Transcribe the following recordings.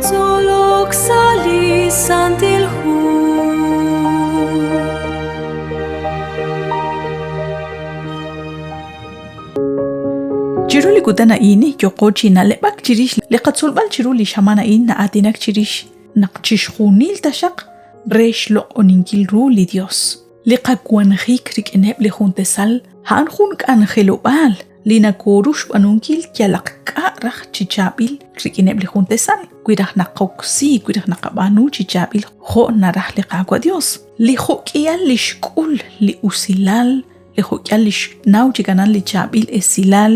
Zolok sali santilhu Jiruli gudana ini yokochi na lebak chirish leqatsolbal chiruli shamana in na atinak chirish naqchishkhunil tashaq resh lo oninkil ruli Dios liqakwan khikrik eneb li juntesal han khun kan khelobal lina korush anunkil kyalaq qarach chichabil krikineb li juntesal kuidah naqoksi kuidah naqabanu chichabil kho narah liqaqwa Dios li khokial lishkul li usilal li khokial lishnaw chikanan li chabil esilal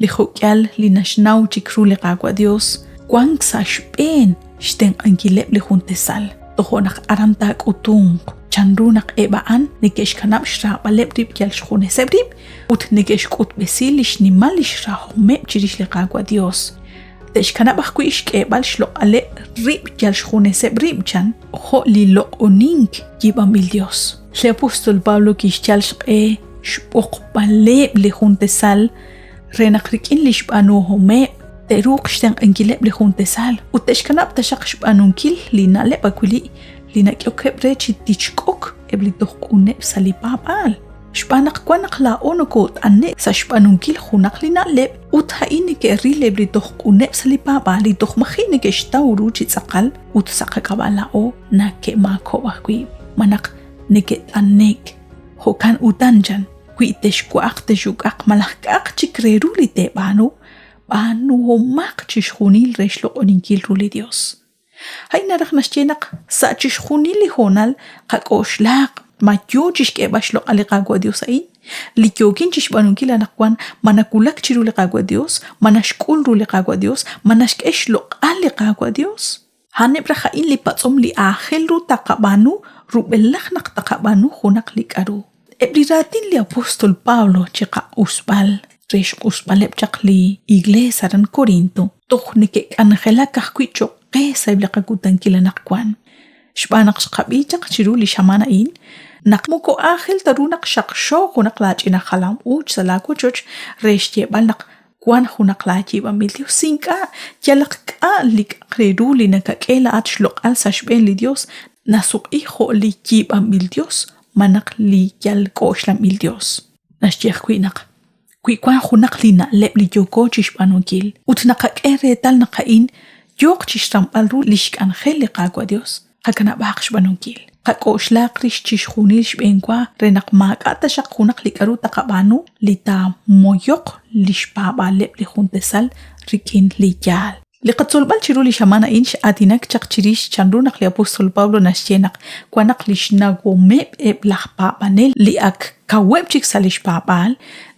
li khokial li nashnaw chikru liqaqwa Dios kwang sashpen shten ankileb li juntesal tohonak arantak utung chanrunak ebaan nikesh kanab shra baleb rib kyal shkhune sebrib ut nikesh kut besilish nimalish rahome chirish liqaqwa Dios desh kanab khwish kebal shlo ale rib kyal shkhune sebrib chan ho li lo onink gibamil Dios le apostol Pablo kish kyal shqe shpoq baleb li juntesal renaqrikin lish banu home teruq shten ankileb li juntesal utesh kanab tashaq shbanunkil lina lebakuli lina kyokhebre chitichkok ebli toqune salipapal shpanak kwanak la onokot anne sa shbanunkil khunak lina leb uthaini ke rileb li toqune salipapal li toqmakhine ke shtawru chitsaqal utsaqakabala o na ke makobakwi manak neke anek hokan utanjan kuitesh kuaqteshukaq malaqaq chikreru li tebanu banu homaq chishkhunil reshlo oninkil ruli Dios hay naraq nashchenak sa chishkhunil li honal qaqoshlaq mayochish ke bashlo aliqaqwa Dios ay likyokin chishbanunkil anaqwan manakulak chiru liqaqwa Dios manashkul ru liqaqwa Dios manashkeshlo aliqaqwa Dios hanebra khain li patsom li akhel ru taqabanu rubelakh naq taqabanu khonaq likaru ebriratin li apostol Pablo chiqa usbal resh usbaleb chaqli iglesia ran Corinto tohnike angela kahquicho qesa iblaqakutan kilanaqwan shbanaq shqabi chaqchiru li shamana in naqmuko akhil tarunaq shaqsho qunaqlachina khalam uch salako choch reshye balnaq kwan qunaqlachi bamilio sinka yalqa lik qredu li nakakela atshloq al sashben li Dios nasuq hijo li kibam mil Dios manak li yal koshlam mil Dios nashjeh kuinaq kui kwan khunak lina lebli yoko chishbanunkil utnaqak tal naqain yok chishram alru lishk angel liqaqwa Dios hakana baqshbanunkil qaqoshlaq rish chishkhunil shbenkwa renaq maqata shaq khunak likaru taqabanu lita moyoq lishbaba lebli juntesal rikin liyal liqatsolbal chiru li shamana inch atinak chaqchirish chanrunaq li apostol Pablo nashyenaq kwanaq lishnagome eblahpa panel li ak kaweb chik salish papal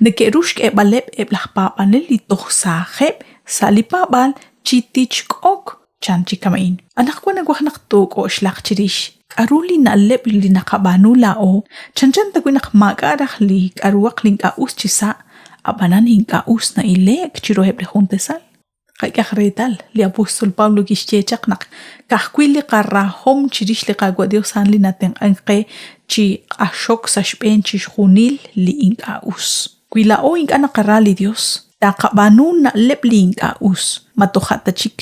nekerush ke baleb eblahpa panel li toxsaheb salipabal chitichkok chanchikamain anak kwana gwahnaq tok o shlaq chirish aruli na leb li naqabanu lao chanchan takwinaq magaraq li arwaq linka uschisa abanan hinka usna ilek chiro hebre juntesal qayaqretal li apostol Pablo kishchechaqnaq kahkwili qarrahom chirish li qaqwa Dios han li naten anqe chi ashok sashben chishkhunil li inka us kwila o inka naqarali Dios taqabanu na leb li inka us matokhata chik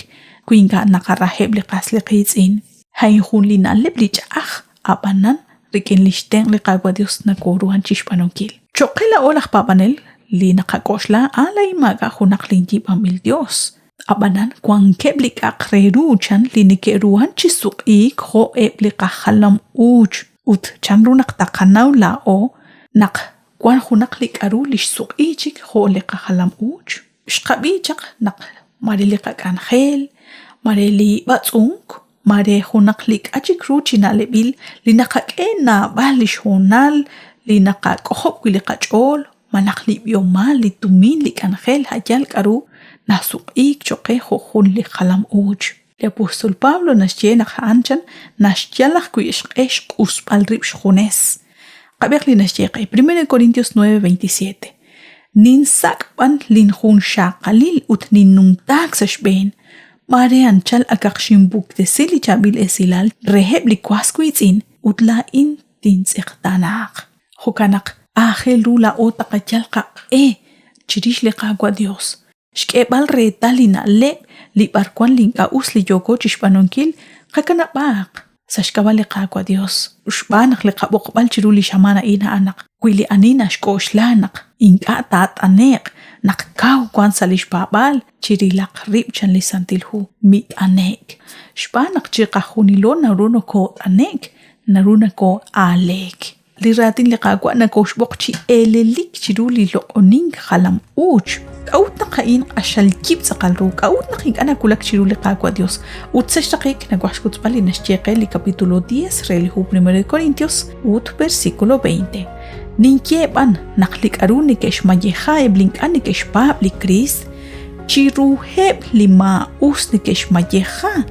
kwinka naqaraheb li qasli qitsin hay khun li na leb li chaq abanan riken lishten li qaqwa Dios na koruhan chishpanunkil choqila olaq papanel li naqakoshla alay maga khunaq linji pamil Dios abanan kwan keblik aqreru chan linikeruhan chisuq ik ho eblik khalam uch ut chanrunaq taqanaw la o naq kwan khunaq lik aru lishsuq ichik ho lik khalam uch shqabi chaq naq marili qan khel marili batsunk mare khunaq lik achik ruchina lebil linaqaqena balish honal linaqa qohop liqachol manaqli biomal litumin likan khel hajal karu nasuq ik choqe khun li khalam uch le apostol Pablo nashjena khanchan nashjalaq kuishqesh usbal rib shkhunes qabekli nashjeqa 1 Corintios 9:27 nin sakban lin khun shaqalil ut nin numtak sashben marian chal akaqshimbuk de sili chabil esilal reheb li kwaskuitzin utla in tin tsiqtanaq hukanaq Ángel rula ota kachalqa chirish li qagua Dios. Shkebal reta li nalep li barkwan linka us li yoko chishpanonkil qakana baq. Sashkabal li qagua Dios. Ushbanak li qabokbal chiru li shamana ina anak. Kwili anina shkoshlanak. Inka tat anek. Nakkaw kwan salish babal chiri laq rib chan li santilhu mit anek. Shbanak chiqahunilo naruno ko anek naruna ko alek. Li ratin li qagwa na koshbokchi elelik chiru li loqoning khalam uch. Kaut na kain ashal kip sa kalru. Kaut na king ana kulak chiru li qagwa Dios. Utsashtakik na guashkuts pali na shcheque li capítulo 10 relihu 1 Corintios versículo 20. Ninkeban naklik aruni kesh mayeha eblink ani kesh pab li Krist. Chiru heb li ma us ni kesh mayeha.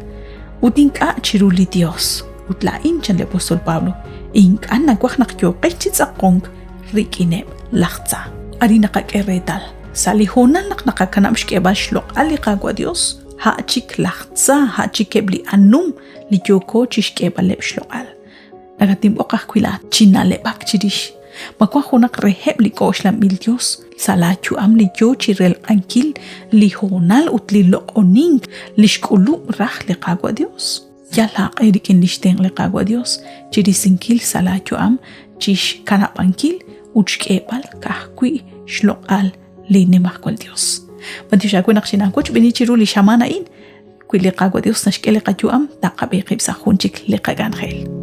Utinka chiru li Dios. Utla inchan le apostol Pablo. Ink anna kwaknak yo kechitsakong rikineb lachtsa. Ari nakakeretal. Salihonan nakakakanam shkeba shlok ali qagwa Dios. Ha chik lachtsa ha chikebli anum li yoko chishkeba lep shlokal. Nagatim okakkwila chinale bak chirish. Makwahonak reheb li koshlam bil Dios. Salachu am li yo chirel ankil li honal utli lokoning li shkulu rah li qagwa Dios. Yalaq erikin lishteng li qagwa Dios chirisinkil salachu am chish kanapankil uchkebal kahkwi shlokal li nimahkwal Dios. Bantishaku naqshinankuch bini chiru li shamana in kwi li qagwa Dios nashkele qachu am taqabiqib sa junchik li qaganjel.